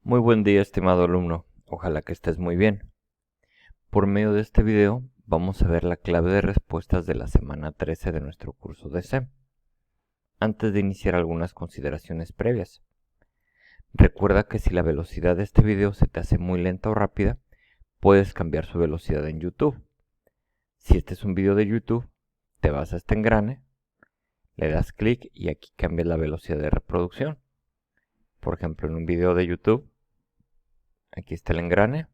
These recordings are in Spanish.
Muy buen día, estimado alumno. Ojalá que estés muy bien. Por medio de este video vamos a ver la clave de respuestas de la semana 13 de nuestro curso de SEM. Antes de iniciar algunas consideraciones previas. Recuerda que si la velocidad de este video se te hace muy lenta o rápida, puedes cambiar su velocidad en YouTube. Si este es un video de YouTube, te vas a este engrane, le das clic y aquí cambias la velocidad de reproducción. Por ejemplo, en un video de YouTube, aquí está el engrane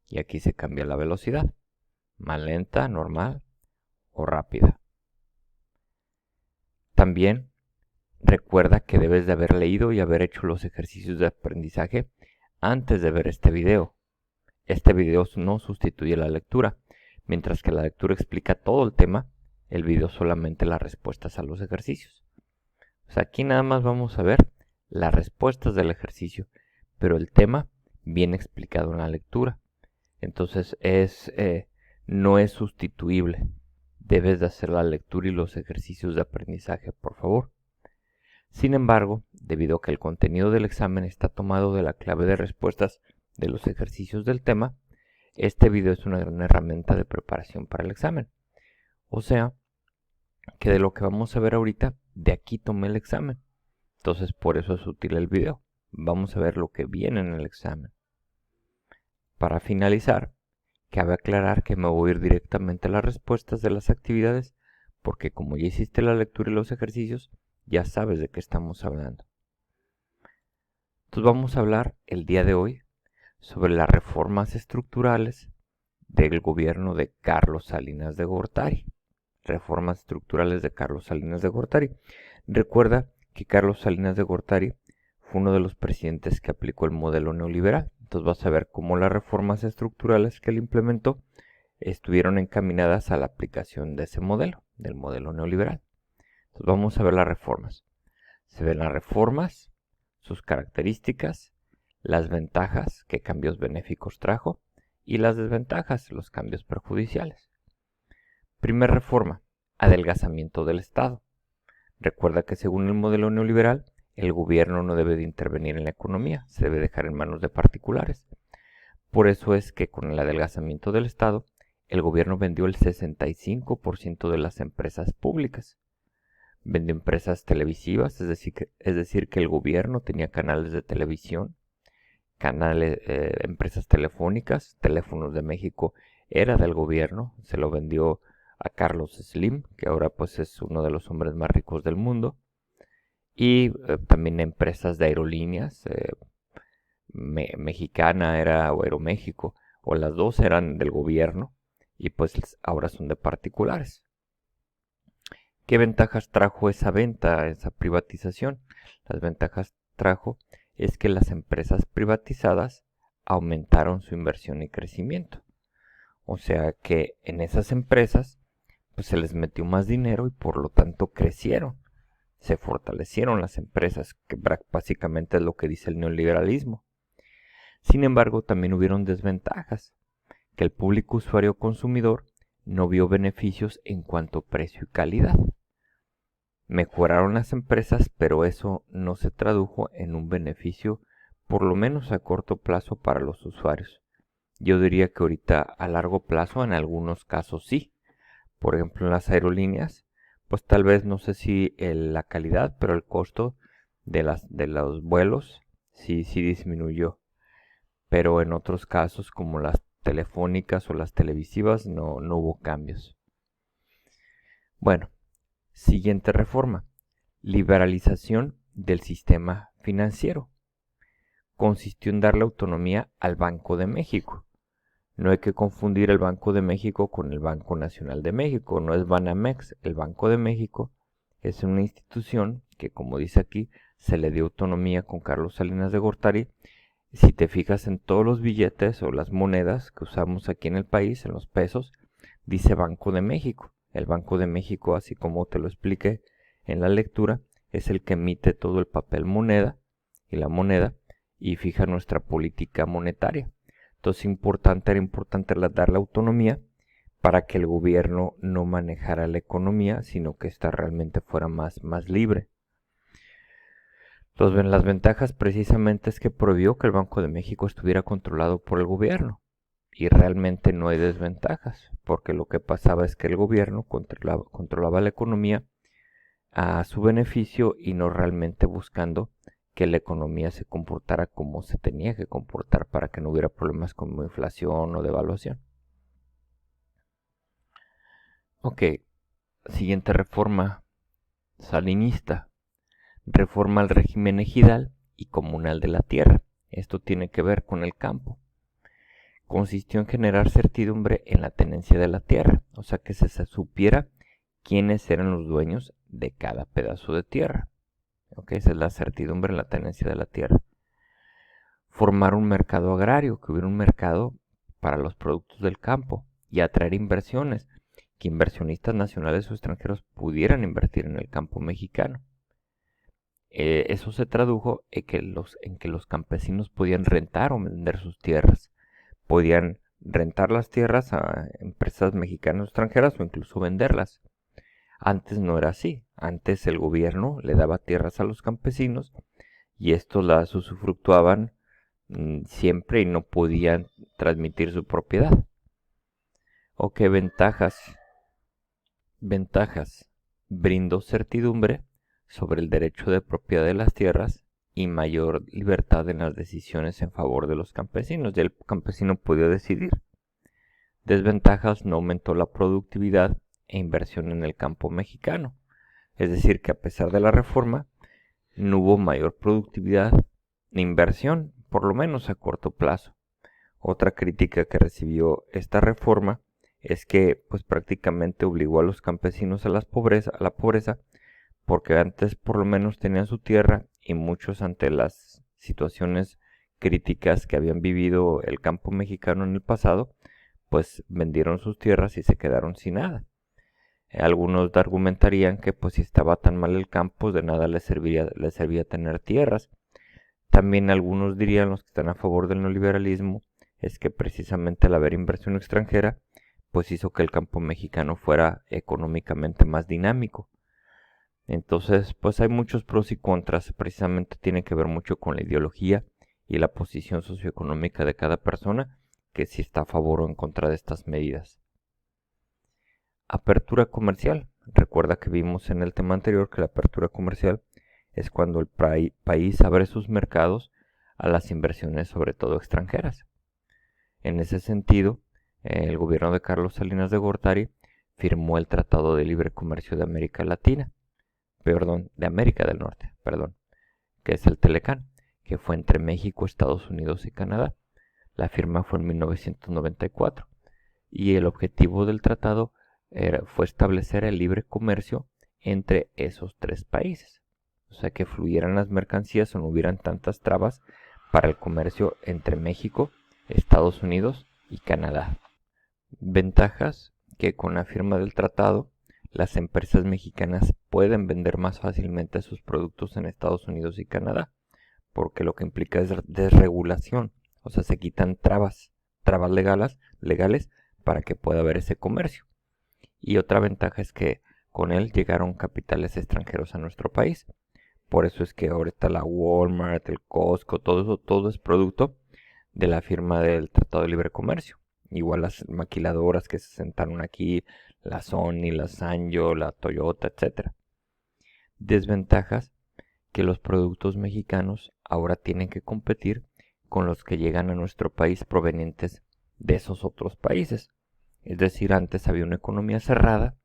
y aquí se cambia la velocidad. Más lenta, normal o rápida. También recuerda que debes de haber leído y haber hecho los ejercicios de aprendizaje antes de ver este video. Este video no sustituye la lectura. Mientras que la lectura explica todo el tema, el video solamente las respuestas a los ejercicios. O sea, aquí nada más vamos a ver las respuestas del ejercicio, pero el tema viene explicado en la lectura. Entonces no es sustituible. Debes de hacer la lectura y los ejercicios de aprendizaje, por favor. Sin embargo, debido a que el contenido del examen está tomado de la clave de respuestas de los ejercicios del tema, este video es una gran herramienta de preparación para el examen. O sea, que de lo que vamos a ver ahorita, de aquí tomé el examen. Entonces, por eso es útil el video. Vamos a ver lo que viene en el examen. Para finalizar, cabe aclarar que me voy a ir directamente a las respuestas de las actividades, porque como ya hiciste la lectura y los ejercicios, ya sabes de qué estamos hablando. Entonces vamos a hablar el día de hoy sobre las reformas estructurales del gobierno de Carlos Salinas de Gortari. Reformas estructurales de Carlos Salinas de Gortari. Recuerda que Carlos Salinas de Gortari fue uno de los presidentes que aplicó el modelo neoliberal. Entonces vas a ver cómo las reformas estructurales que él implementó estuvieron encaminadas a la aplicación de ese modelo, del modelo neoliberal. Entonces vamos a ver las reformas. Se ven las reformas, sus características, las ventajas, qué cambios benéficos trajo, y las desventajas, los cambios perjudiciales. Primera reforma, adelgazamiento del Estado. Recuerda que según el modelo neoliberal, el gobierno no debe de intervenir en la economía, se debe dejar en manos de particulares. Por eso es que con el adelgazamiento del Estado, el gobierno vendió el 65% de las empresas públicas. Vendió empresas televisivas, es decir que el gobierno tenía canales de televisión, empresas telefónicas, Teléfonos de México era del gobierno, se lo vendió a Carlos Slim, que ahora pues es uno de los hombres más ricos del mundo, y también empresas de aerolíneas, Mexicana era o Aeroméxico, o las dos eran del gobierno y pues ahora son de particulares. ¿Qué ventajas trajo esa venta, esa privatización? Las ventajas trajo es que las empresas privatizadas aumentaron su inversión y crecimiento. O sea que en esas empresas pues se les metió más dinero y por lo tanto crecieron. Se fortalecieron las empresas, que básicamente es lo que dice el neoliberalismo. Sin embargo, también hubieron desventajas, que el público usuario consumidor no vio beneficios en cuanto a precio y calidad. Mejoraron las empresas, pero eso no se tradujo en un beneficio, por lo menos a corto plazo para los usuarios. Yo diría que ahorita a largo plazo en algunos casos sí. Por ejemplo, en las aerolíneas, pues tal vez no sé si la calidad, pero el costo de los vuelos sí disminuyó. Pero en otros casos, como las telefónicas o las televisivas, no hubo cambios. Bueno, siguiente reforma. Liberalización del sistema financiero. Consistió en darle autonomía al Banco de México. No hay que confundir el Banco de México con el Banco Nacional de México, no es Banamex. El Banco de México es una institución que, como dice aquí, se le dio autonomía con Carlos Salinas de Gortari. Si te fijas en todos los billetes o las monedas que usamos aquí en el país, en los pesos, dice Banco de México. El Banco de México, así como te lo expliqué en la lectura, es el que emite todo el papel moneda y la moneda y fija nuestra política monetaria. Entonces era importante darle autonomía para que el gobierno no manejara la economía, sino que ésta realmente fuera más libre. Entonces, las ventajas precisamente es que prohibió que el Banco de México estuviera controlado por el gobierno. Y realmente no hay desventajas, porque lo que pasaba es que el gobierno controlaba la economía a su beneficio y no realmente buscando que la economía se comportara como se tenía que comportar para que no hubiera problemas como inflación o devaluación. Ok, siguiente reforma salinista. Reforma al régimen ejidal y comunal de la tierra. Esto tiene que ver con el campo. Consistió en generar certidumbre en la tenencia de la tierra, o sea que se supiera quiénes eran los dueños de cada pedazo de tierra. Okay, esa es la certidumbre en la tenencia de la tierra. Formar un mercado agrario, que hubiera un mercado para los productos del campo y atraer inversiones, que inversionistas nacionales o extranjeros pudieran invertir en el campo mexicano. Eso se tradujo en que los campesinos podían rentar o vender sus tierras. Podían rentar las tierras a empresas mexicanas o extranjeras o incluso venderlas. Antes no era así. Antes el gobierno le daba tierras a los campesinos y estos las usufructuaban siempre y no podían transmitir su propiedad. ¿O qué ventajas? Ventajas. Brindó certidumbre sobre el derecho de propiedad de las tierras y mayor libertad en las decisiones en favor de los campesinos. Ya el campesino podía decidir. Desventajas: no aumentó la productividad e inversión en el campo mexicano. Es decir, que a pesar de la reforma, no hubo mayor productividad ni inversión, por lo menos a corto plazo. Otra crítica que recibió esta reforma es que pues prácticamente obligó a los campesinos a la pobreza, porque antes por lo menos tenían su tierra y muchos, ante las situaciones críticas que habían vivido el campo mexicano en el pasado, pues vendieron sus tierras y se quedaron sin nada. Algunos argumentarían que pues si estaba tan mal el campo, de nada les servía tener tierras. También algunos dirían, los que están a favor del neoliberalismo, es que precisamente al haber inversión extranjera, pues hizo que el campo mexicano fuera económicamente más dinámico. Entonces, pues hay muchos pros y contras, precisamente tiene que ver mucho con la ideología y la posición socioeconómica de cada persona, que si está a favor o en contra de estas medidas. Apertura comercial. Recuerda que vimos en el tema anterior que la apertura comercial es cuando el país abre sus mercados a las inversiones, sobre todo extranjeras. En ese sentido, el gobierno de Carlos Salinas de Gortari firmó el Tratado de Libre Comercio de América del Norte, que es el TELECAN, que fue entre México, Estados Unidos y Canadá. La firma fue en 1994 y el objetivo del tratado fue establecer el libre comercio entre esos tres países. O sea, que fluyeran las mercancías o no hubieran tantas trabas para el comercio entre México, Estados Unidos y Canadá. Ventajas: que con la firma del tratado, las empresas mexicanas pueden vender más fácilmente sus productos en Estados Unidos y Canadá, porque lo que implica es desregulación, o sea, se quitan trabas legales para que pueda haber ese comercio. Y otra ventaja es que con él llegaron capitales extranjeros a nuestro país. Por eso es que ahorita la Walmart, el Costco, todo es producto de la firma del Tratado de Libre Comercio. Igual las maquiladoras que se sentaron aquí, la Sony, la Sanyo, la Toyota, etc. Desventajas: que los productos mexicanos ahora tienen que competir con los que llegan a nuestro país provenientes de esos otros países. Es decir, antes había una economía cerrada,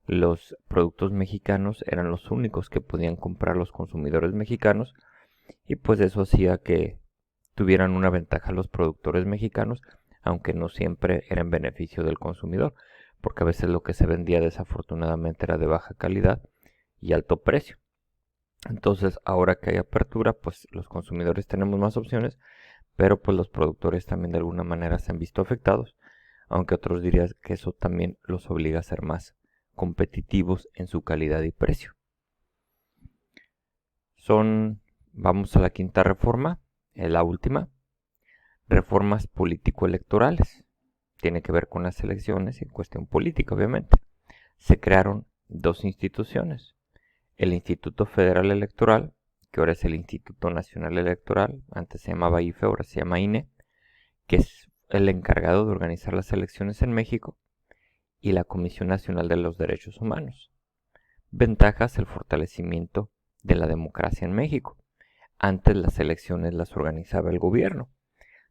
los productos mexicanos eran los únicos que podían comprar los consumidores mexicanos y pues eso hacía que tuvieran una ventaja los productores mexicanos, aunque no siempre era en beneficio del consumidor, porque a veces lo que se vendía desafortunadamente era de baja calidad y alto precio. Entonces, ahora que hay apertura, pues los consumidores tenemos más opciones, pero pues los productores también de alguna manera se han visto afectados, aunque otros dirían que eso también los obliga a ser más competitivos en su calidad y precio. Vamos a la quinta reforma, la última, reformas político-electorales. Tiene que ver con las elecciones y cuestión política, obviamente. Se crearon dos instituciones: el Instituto Federal Electoral, que ahora es el Instituto Nacional Electoral, antes se llamaba IFE, ahora se llama INE, que es el encargado de organizar las elecciones en México, y la Comisión Nacional de los Derechos Humanos. Ventajas: el fortalecimiento de la democracia en México. Antes las elecciones las organizaba el gobierno,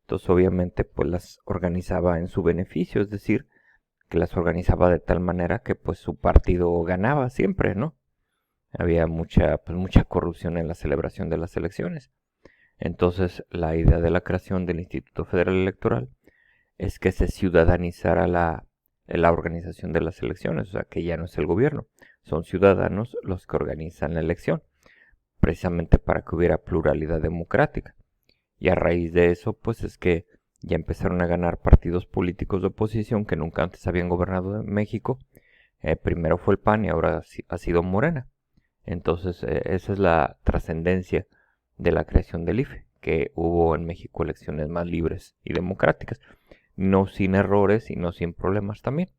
entonces obviamente pues las organizaba en su beneficio, es decir, que las organizaba de tal manera que pues su partido ganaba siempre, ¿no? Había mucha corrupción en la celebración de las elecciones. Entonces la idea de la creación del Instituto Federal Electoral es que se ciudadanizara la organización de las elecciones, o sea que ya no es el gobierno, son ciudadanos los que organizan la elección, precisamente para que hubiera pluralidad democrática. Y a raíz de eso, pues es que ya empezaron a ganar partidos políticos de oposición que nunca antes habían gobernado en México. Primero fue el PAN y ahora ha sido Morena. Entonces, esa es la trascendencia de la creación del IFE, que hubo en México elecciones más libres y democráticas, no sin errores y no sin problemas también.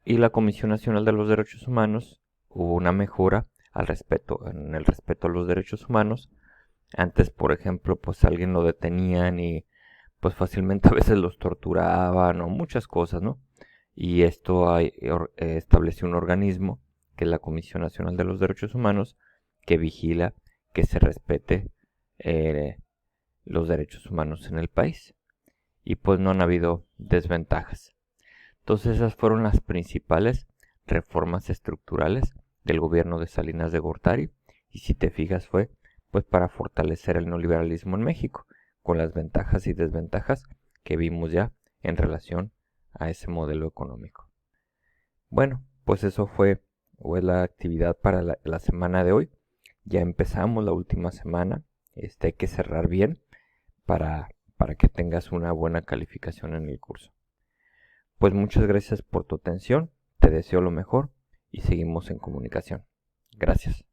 Y la Comisión Nacional de los Derechos Humanos, hubo una mejora en el respeto a los derechos humanos. Antes, por ejemplo, pues alguien lo detenían y pues fácilmente a veces los torturaban o muchas cosas, ¿no? Y esto estableció un organismo, que es la Comisión Nacional de los Derechos Humanos, que vigila que se respete los derechos humanos en el país. Y pues no han habido desventajas. Entonces esas fueron las principales reformas estructurales del gobierno de Salinas de Gortari. Y si te fijas fue pues para fortalecer el neoliberalismo en México, con las ventajas y desventajas que vimos ya en relación a ese modelo económico. Bueno, pues eso fue la actividad para la semana de hoy. Ya empezamos la última semana, hay que cerrar bien para que tengas una buena calificación en el curso. Pues muchas gracias por tu atención, te deseo lo mejor y seguimos en comunicación. Gracias.